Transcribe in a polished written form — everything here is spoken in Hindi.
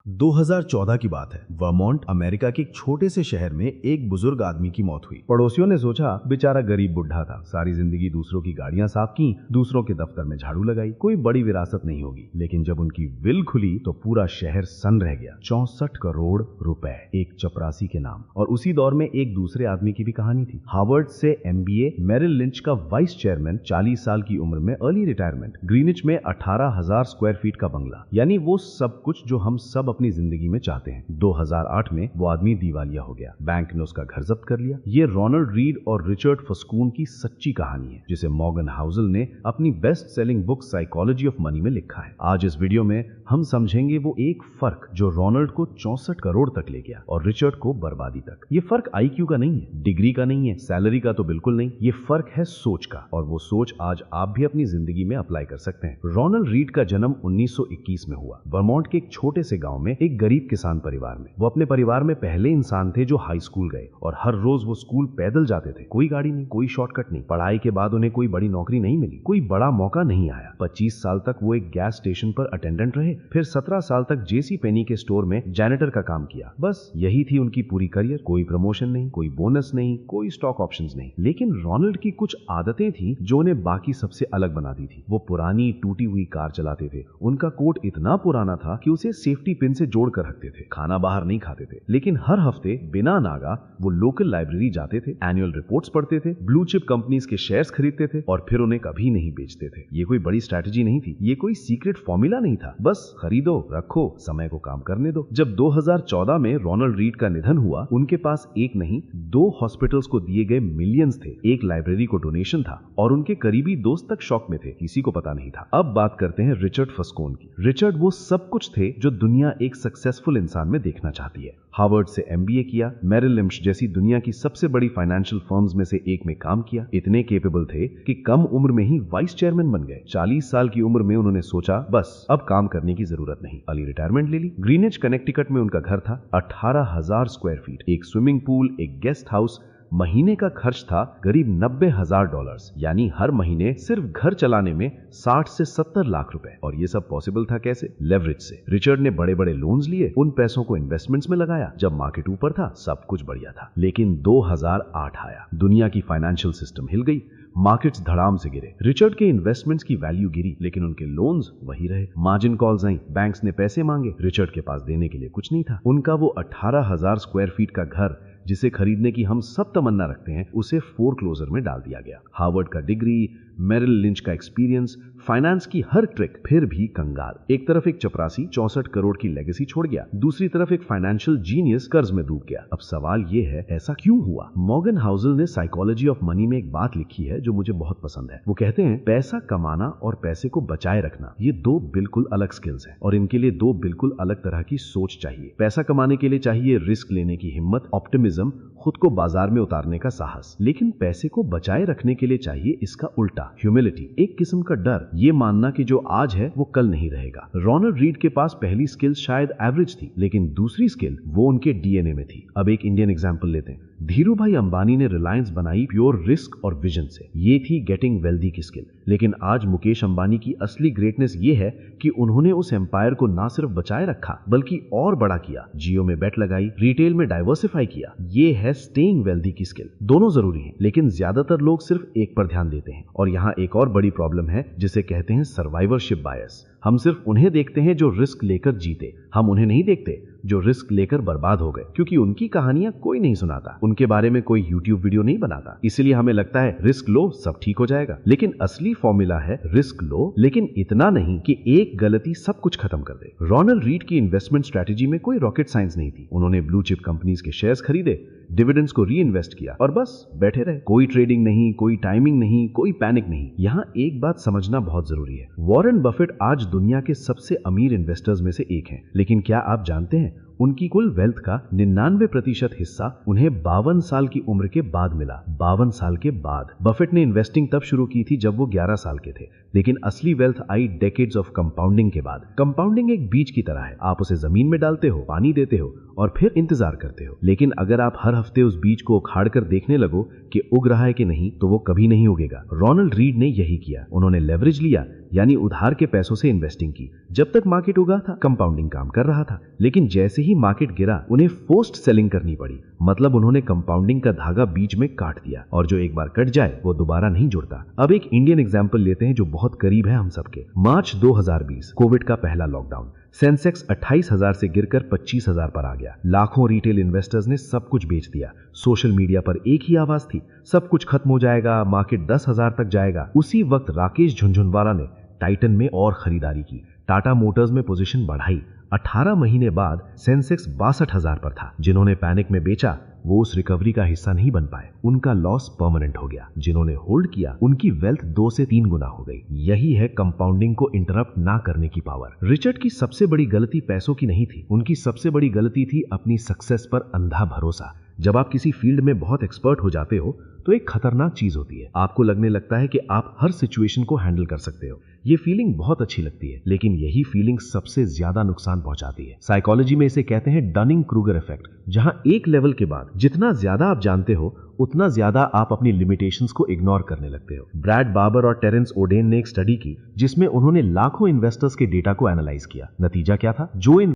2014 की बात है। वर्मोंट अमेरिका के एक छोटे से शहर में एक बुजुर्ग आदमी की मौत हुई। पड़ोसियों ने सोचा बेचारा गरीब बुढ़ा था, सारी जिंदगी दूसरों की गाड़ियां साफ की, दूसरों के दफ्तर में झाड़ू लगाई, कोई बड़ी विरासत नहीं होगी। लेकिन जब उनकी विल खुली तो पूरा शहर सन्न रह गया। 64 करोड़ रुपए एक चपरासी के नाम। और उसी दौर में एक दूसरे आदमी की भी कहानी थी। हार्वर्ड से MBA, मेरिल लिंच का वाइस चेयरमैन, 40 साल की उम्र में अर्ली रिटायरमेंट, ग्रीनिच में 18,000 स्क्वायर फीट का बंगला, यानी वो सब कुछ जो हम सब अपनी जिंदगी में चाहते हैं। 2008 में वो आदमी दिवालिया हो गया। बैंक ने उसका घर जब्त कर लिया। ये रोनाल्ड रीड और रिचर्ड फस्कून की सच्ची कहानी है, जिसे मॉर्गन हाउसल ने अपनी best selling book psychology of money में लिखा है। आज इस वीडियो में हम समझेंगे वो एक फर्क जो रोनाल्ड को 64 करोड़ तक ले गया और रिचर्ड को बर्बादी तक। ये फर्क IQ का नहीं है, डिग्री का नहीं है, सैलरी का तो बिल्कुल नहीं। ये फर्क है सोच का, और वो सोच आज आप भी अपनी जिंदगी में अप्लाई कर सकते हैं। रोनाल्ड रीड का जन्म 1921 में हुआ, वर्मोंट के एक छोटे से गांव में, एक गरीब किसान परिवार में। वो अपने परिवार में पहले इंसान थे जो हाई स्कूल गए, और हर रोज वो स्कूल पैदल जाते थे। कोई गाड़ी नहीं, कोई शॉर्टकट नहीं। पढ़ाई के बाद उन्हें कोई बड़ी नौकरी नहीं मिली, कोई बड़ा मौका नहीं आया। 25 साल तक वो एक गैस स्टेशन पर अटेंडेंट रहे, फिर 17 साल तक JC पेनी के स्टोर में जैनिटर का काम किया। बस यही थी उनकी पूरी करियर। कोई प्रमोशन नहीं, कोई बोनस नहीं, कोई स्टॉक ऑप्शंस नहीं। लेकिन रोनाल्ड की कुछ आदतें थी जो उन्हें बाकी सबसे अलग बनाती थी। वो पुरानी टूटी हुई कार चलाते थे। उनका कोट इतना पुराना था कि उसे सेफ्टी पिन से जोड़ कर रखते थे। खाना बाहर नहीं खाते थे, लेकिन हर हफ्ते बिना नागा वो लोकल लाइब्रेरी जाते थे, एनुअल रिपोर्ट्स पढ़ते थे, ब्लू चिप कंपनीज के शेयर्स खरीदते थे और फिर उन्हें कभी नहीं बेचते थे। ये कोई बड़ी स्ट्रैटेजी नहीं थी, ये कोई सीक्रेट फॉर्मूला नहीं था। बस खरीदो, रखो, समय को काम करने दो। जब 2014 में रोनाल्ड रीड का निधन हुआ, उनके पास एक नहीं 2 हॉस्पिटल्स को दिए गए मिलियंस थे, एक लाइब्रेरी को डोनेशन था, और उनके करीबी दोस्त तक शॉक में थे, किसी को पता नहीं था। अब बात करते हैं रिचर्ड फस्कून की। रिचर्ड वो सब कुछ थे जो दुनिया एक सक्सेसफुल इंसान में देखना चाहती है। हार्वर्ड से MBA किया, मेरिल लिंच जैसी दुनिया की सबसे बड़ी फाइनेंशियल फर्म्स में से एक में काम किया। इतने केपेबल थे कि कम उम्र में ही वाइस चेयरमैन बन गए। 40 साल की उम्र में उन्होंने सोचा बस अब काम करने की जरूरत नहीं, अर्ली रिटायरमेंट ले ली। ग्रीनिच कनेक्टिकट में उनका घर था, 18,000 स्क्वायर फीट, एक स्विमिंग पूल, एक गेस्ट हाउस। महीने का खर्च था करीब $90,000, यानी हर महीने सिर्फ घर चलाने में 60 से 70 लाख रुपए। और ये सब पॉसिबल था कैसे? लेवरेज से। रिचर्ड ने बड़े बड़े लोन्स लिए, उन पैसों को इन्वेस्टमेंट्स में लगाया। जब मार्केट ऊपर था सब कुछ बढ़िया था। लेकिन 2008 आया, दुनिया की फाइनेंशियल सिस्टम हिल गई, मार्केट्स धड़ाम से गिरे। रिचर्ड के इन्वेस्टमेंट्स की वैल्यू गिरी, लेकिन उनके लोन्स वही रहे। मार्जिन कॉल्स आई, बैंक्स ने पैसे मांगे, रिचर्ड के पास देने के लिए कुछ नहीं था। उनका वो 18,000 स्क्वायर फीट का घर जिसे खरीदने की हम सब तमन्ना रखते हैं, उसे फोरक्लोजर में डाल दिया गया। हार्वर्ड का डिग्री, मेरिल लिंच का एक्सपीरियंस, फाइनेंस की हर ट्रिक, फिर भी कंगाल। एक तरफ एक चपरासी 64 करोड़ की लेगेसी छोड़ गया, दूसरी तरफ एक फाइनेंशियल जीनियस कर्ज में डूब गया। अब सवाल ये है, ऐसा क्यों हुआ? मॉर्गन हाउसल ने साइकोलॉजी ऑफ मनी में एक बात लिखी है जो मुझे बहुत पसंद है। वो कहते हैं पैसा कमाना और पैसे को बचाए रखना, ये 2 बिल्कुल अलग स्किल्स हैं, और इनके लिए 2 बिल्कुल अलग तरह की सोच चाहिए। पैसा कमाने के लिए चाहिए रिस्क लेने की हिम्मत, ऑप्टिमिज्म, खुद को बाजार में उतारने का साहस। लेकिन पैसे को बचाए रखने के लिए चाहिए इसका उल्टा, ह्यूमिलिटी, एक किस्म का डर, ये मानना कि जो आज है वो कल नहीं रहेगा। रोनाल्ड रीड के पास पहली स्किल शायद एवरेज थी, लेकिन दूसरी स्किल वो उनके DNA में थी। अब एक इंडियन एग्जांपल लेते हैं। धीरूभाई अंबानी ने रिलायंस बनाई प्योर रिस्क और विजन से, ये थी गेटिंग वेल्दी की स्किल। लेकिन आज मुकेश अंबानी की असली ग्रेटनेस ये है कि उन्होंने उस एम्पायर को ना सिर्फ बचाए रखा बल्कि और बड़ा किया। जियो में बेट लगाई, रिटेल में डाइवर्सिफाई किया। ये है स्टेइंग वेल्दी की स्किल। दोनों जरूरी हैं, लेकिन ज्यादातर लोग सिर्फ एक पर ध्यान देते हैं। और यहाँ एक और बड़ी प्रॉब्लम है जिसे कहते हैं सर्वाइवरशिप बायस। हम सिर्फ उन्हें देखते हैं जो रिस्क लेकर जीते, हम उन्हें नहीं देखते जो रिस्क लेकर बर्बाद हो गए, क्योंकि उनकी कहानियां कोई नहीं सुनाता, उनके बारे में कोई YouTube वीडियो नहीं बनाता। इसलिए हमें लगता है रिस्क लो सब ठीक हो जाएगा, लेकिन असली फॉर्मूला है रिस्क लो, लेकिन इतना नहीं कि एक गलती सब कुछ खत्म कर दे। रोनाल्ड रीड की इन्वेस्टमेंट स्ट्रेटेजी में कोई रॉकेट साइंस नहीं थी। उन्होंने ब्लू चिप कंपनीज के शेयर्स खरीदे, डिविडेंड्स को री इन्वेस्ट किया और बस बैठे रहे। कोई ट्रेडिंग नहीं, कोई टाइमिंग नहीं, कोई पैनिक नहीं। यहाँ एक बात समझना बहुत जरूरी है, वॉरेन बफेट आज दुनिया के सबसे अमीर इन्वेस्टर्स में से एक हैं, लेकिन क्या आप जानते हैं उनकी कुल वेल्थ का 99% हिस्सा उन्हें 52 साल की उम्र के बाद मिला। 52 साल के बाद। बफेट ने इन्वेस्टिंग तब शुरू की थी जब वो 11 साल के थे, लेकिन असली wealth I decades of compounding के बाद। कंपाउंडिंग एक बीज की तरह है, आप उसे जमीन में डालते हो, पानी देते हो और फिर इंतजार करते हो। लेकिन अगर आप हर हफ्ते उस बीज को उखाड़ कर देखने लगो कि उग रहा है कि नहीं, तो वो कभी नहीं उगेगा। रोनाल्ड रीड ने यही किया। उन्होंने लेवरेज लिया, यानी उधार के पैसों से इन्वेस्टिंग की। जब तक मार्केट उगा था, कंपाउंडिंग काम कर रहा था, लेकिन जैसे ही मार्केट गिरा, उन्हें फोर्स्ड सेलिंग करनी पड़ी। मतलब उन्होंने कंपाउंडिंग का धागा बीच में काट दिया, और जो एक बार कट जाए वो दोबारा नहीं जुड़ता। अब एक इंडियन एग्जाम्पल लेते हैं जो बहुत करीब है हम सबके। मार्च 2020, कोविड का पहला लॉकडाउन। सेंसेक्स 28,000 से गिरकर 25,000 पर आ गया। लाखों रिटेल इन्वेस्टर्स ने सब कुछ बेच दिया। सोशल मीडिया पर एक ही आवाज थी, सब कुछ खत्म हो जाएगा, मार्केट 10,000 तक जाएगा। उसी वक्त राकेश झुनझुनवाला ने टाइटन में और खरीदारी की, टाटा मोटर्स में पोजीशन बढ़ाई। 18 महीने बाद सेंसेक्स 62,000 पर था। जिन्होंने पैनिक में बेचा वो उस रिकवरी का हिस्सा नहीं बन पाए, उनका लॉस परमानेंट हो गया। जिन्होंने होल्ड किया उनकी वेल्थ 2 से 3 गुना हो गई। यही है कंपाउंडिंग को इंटरप्ट ना करने की पावर। रिचर्ड की सबसे बड़ी गलती पैसों की नहीं थी, उनकी सबसे बड़ी गलती थी अपनी सक्सेस पर अंधा भरोसा। जब आप किसी फील्ड में बहुत एक्सपर्ट हो जाते हो तो एक खतरनाक चीज होती है, आपको लगने लगता है कि आप हर सिचुएशन को हैंडल कर सकते हो। ये फीलिंग बहुत अच्छी लगती है, लेकिन यही फीलिंग सबसे ज्यादा नुकसान पहुंचाती है। साइकोलॉजी में इसे कहते हैं डनिंग क्रूगर इफेक्ट, जहां एक लेवल के बाद जितना ज्यादा आप जानते हो उतना ज्यादा आप अपनी लिमिटेशंस को इग्नोर करने लगते हो। ब्रैड बाबर और टेरेंस ओडेन ने एक स्टडी की जिसमें उन्होंने लाखों इन्वेस्टर्स के डेटा को एनालाइज किया। नतीजा क्या था? जो